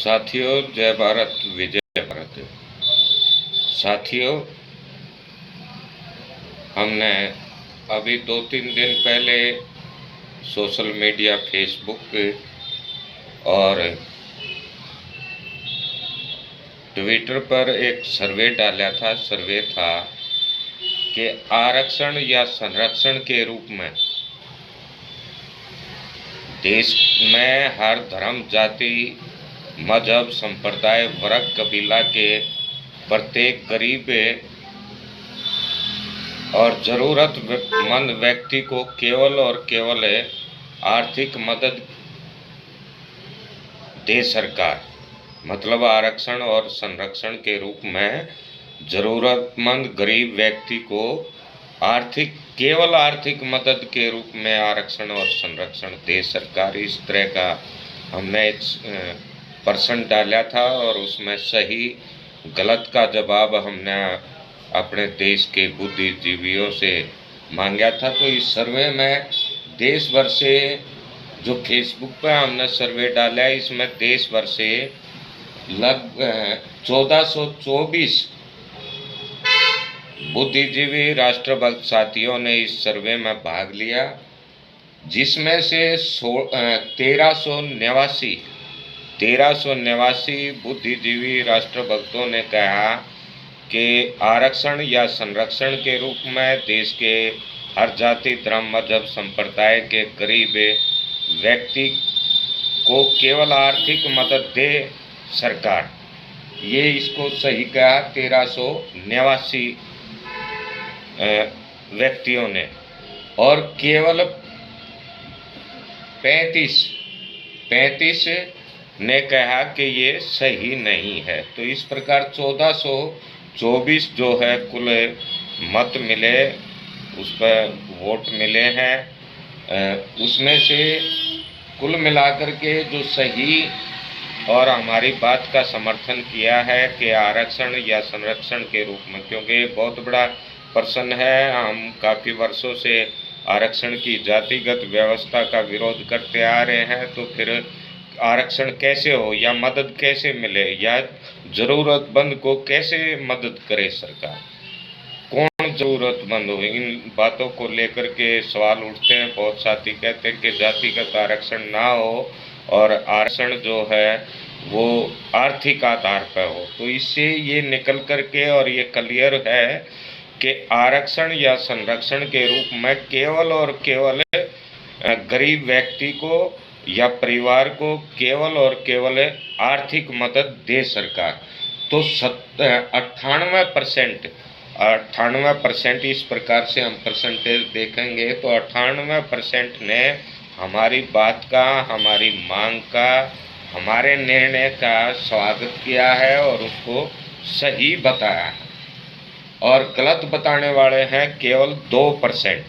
साथियों, जय भारत, विजय भारत। साथियों, हमने अभी 2-3 दिन पहले सोशल मीडिया, फेसबुक और ट्विटर पर एक सर्वे डाला था। सर्वे था कि आरक्षण या संरक्षण के रूप में देश में हर धर्म, जाति, मजहब, संप्रदाय, वर्ग, कबीला के प्रत्येक गरीब और ज़रूरतमंद व्यक्ति को केवल और केवल आर्थिक मदद दे सरकार। मतलब आरक्षण और संरक्षण के रूप में ज़रूरतमंद गरीब व्यक्ति को केवल आर्थिक मदद के रूप में आरक्षण और संरक्षण दे सरकार। इस तरह का हमने एक प्रश्न डाला था और उसमें सही गलत का जवाब हमने अपने देश के बुद्धिजीवियों से मांगा था। तो इस सर्वे में देश भर से, जो फेसबुक पर हमने सर्वे डाला है, इसमें देश भर से लगभग 1424 बुद्धिजीवी राष्ट्रभक्त साथियों ने इस सर्वे में भाग लिया, जिसमें से 1389 बुद्धिजीवी राष्ट्रभक्तों ने कहा कि आरक्षण या संरक्षण के रूप में देश के हर जाति, धर्म, मजहब, संप्रदाय के गरीब व्यक्ति को केवल आर्थिक मदद दे सरकार। ये इसको सही कहा 1389 व्यक्तियों ने, और केवल 35 ने कहा कि ये सही नहीं है। तो इस प्रकार 1424 जो है कुल मत मिले, उस पर वोट मिले हैं, उसमें से कुल मिलाकर के जो सही और हमारी बात का समर्थन किया है कि आरक्षण या संरक्षण के रूप में, क्योंकि ये बहुत बड़ा प्रश्न है। हम काफ़ी वर्षों से आरक्षण की जातिगत व्यवस्था का विरोध करते आ रहे हैं, तो फिर आरक्षण कैसे हो या मदद कैसे मिले या ज़रूरतमंद को कैसे मदद करे सरकार, कौन ज़रूरतमंद हो, इन बातों को लेकर के सवाल उठते हैं। बहुत साथी कहते हैं कि जातिगत आरक्षण ना हो और आरक्षण जो है वो आर्थिक आधार पर हो। तो इससे ये निकल कर के और ये क्लियर है कि आरक्षण या संरक्षण के रूप में केवल और केवल गरीब व्यक्ति को या परिवार को केवल और केवल आर्थिक मदद दे सरकार। तो 98% इस प्रकार से हम परसेंटेज देखेंगे तो 98% ने हमारी बात का, हमारी मांग का, हमारे निर्णय का स्वागत किया है और उसको सही बताया है। और गलत बताने वाले हैं केवल 2%।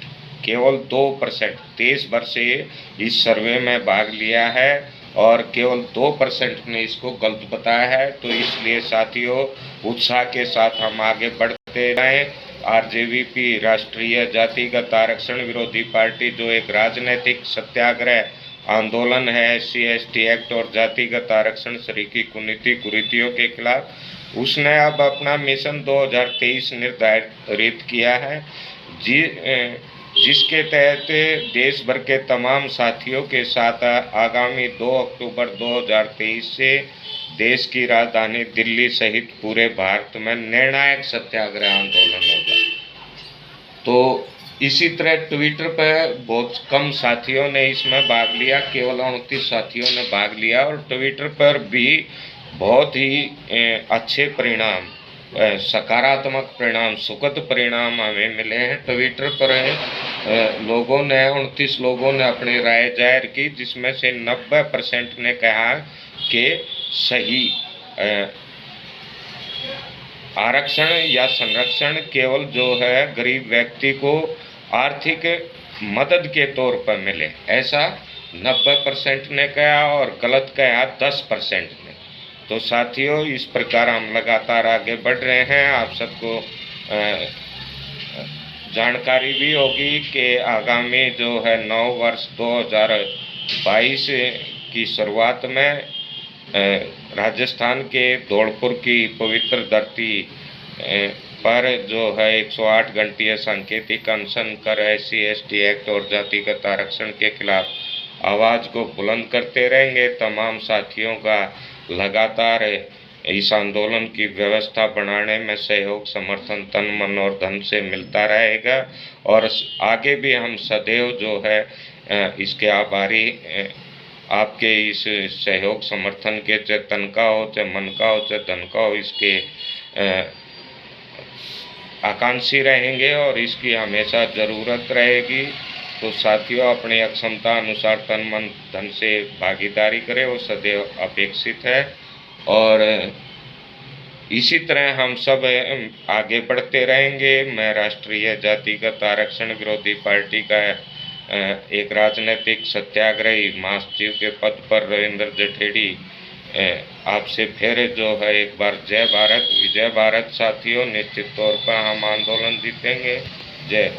देश भर से इस सर्वे में भाग लिया है और केवल 2% ने इसको गलत बताया है। तो इसलिए साथियों, उत्साह के साथ हम आगे बढ़ते रहें। आरजेवीपी, राष्ट्रीय जातिगत आरक्षण विरोधी पार्टी, जो एक राजनीतिक सत्याग्रह आंदोलन है SC/ST एक्ट और जातिगत आरक्षण सरीकी कुरीतियों के खिलाफ, उसने अब अपना मिशन 2023 निर्धारित किया है, जिसके तहत देश भर के तमाम साथियों के साथ आगामी 2 अक्टूबर 2023 से देश की राजधानी दिल्ली सहित पूरे भारत में निर्णायक सत्याग्रह आंदोलन होगा। तो इसी तरह ट्विटर पर बहुत कम साथियों ने इसमें भाग लिया, केवल 29 साथियों ने भाग लिया, और ट्विटर पर भी बहुत ही अच्छे परिणाम, सकारात्मक परिणाम, सुखद परिणाम हमें मिले हैं। ट्विटर पर 29 लोगों ने अपनी राय जाहिर की, जिसमें से 90% ने कहा कि सही आरक्षण या संरक्षण केवल जो है गरीब व्यक्ति को आर्थिक मदद के तौर पर मिले, ऐसा 90% ने कहा, और गलत कहा 10% ने। तो साथियों, इस प्रकार हम लगातार आगे बढ़ रहे हैं। आप सबको जानकारी भी होगी कि आगामी जो है 9 वर्ष 2022 की शुरुआत में राजस्थान के धौलपुर की पवित्र धरती पर जो है 108 घंटीय सांकेतिक अनशन कर SC/ST एक्ट और जातिगत आरक्षण के खिलाफ आवाज़ को बुलंद करते रहेंगे। तमाम साथियों का लगातार इस आंदोलन की व्यवस्था बनाने में सहयोग समर्थन तन मन और धन से मिलता रहेगा और आगे भी हम सदैव जो है इसके आभारी आपके इस सहयोग समर्थन के, चाहे तन का हो, चाहे मन का हो, चाहे धन का हो, इसके आकांक्षी रहेंगे और इसकी हमेशा ज़रूरत रहेगी। तो साथियों, अपनी अक्षमता अनुसार तन मन धन से भागीदारी करें, वो सदैव अपेक्षित है और इसी तरह हम सब आगे बढ़ते रहेंगे। मैं राष्ट्रीय जातिगत आरक्षण विरोधी पार्टी का एक राजनीतिक सत्याग्रही महासचिव के पद पर रविंद्र जठेड़ी आपसे फिर जो है एक बार जय भारत, विजय भारत। साथियों, निश्चित तौर पर हम आंदोलन जीतेंगे। जय।